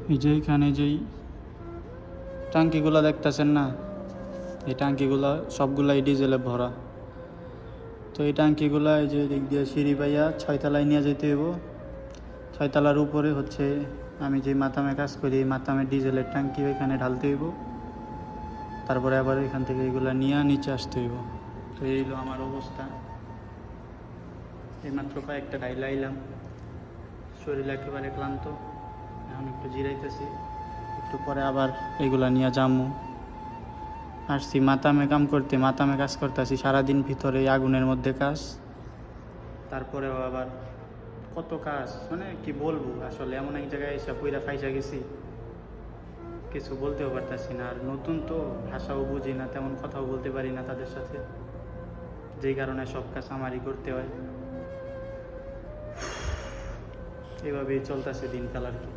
এই যে এখানে যেই ট্যাঙ্কিগুলো দেখতেছেন না, এই ট্যাঙ্কিগুলো সবগুলাই ডিজেলে ভরা। তো এই ট্যাঙ্কিগুলো এই যে দিক দিয়ে সিঁড়ি পাইয়া 6 তলায় নিয়ে যেতে হইব। 6 তলার উপরে হচ্ছে আমি যে মাতামে কাজ করি, এই মাতামে ডিজেলের ট্যাঙ্কি ওইখানে ঢালতে হইব। তারপরে আবার এখান থেকে এগুলো নিয়ে নিচে আসতে হইব। তো এই হলো আমার অবস্থা। এইমাত্র কয়েকটা ঢাইলা আইলাম, শরীর একেবারে ক্লান্ত, এখন একটু জিরাইতেছি, একটু পরে আবার এগুলা নিয়ে যামু। আসছি মাতামে কাম করতে, মাতামে কাজ করতেছি সারাদিন, ভিতরে আগুনের মধ্যে কাজ, তারপরেও আবার কত কাজ, মানে কি বলবো আসলে, এমন এক জায়গায় এসে পুইরা ফাইসা গেছি, কিছু বলতেও পারতেছি না। আর নতুন তো, ভাষাও বুঝি না, তেমন কথাও বলতে পারি না তাদের সাথে, যেই কারণে সব কাজ আমারই করতে হয়। এভাবেই চলতেছে দিনকাল আর কি।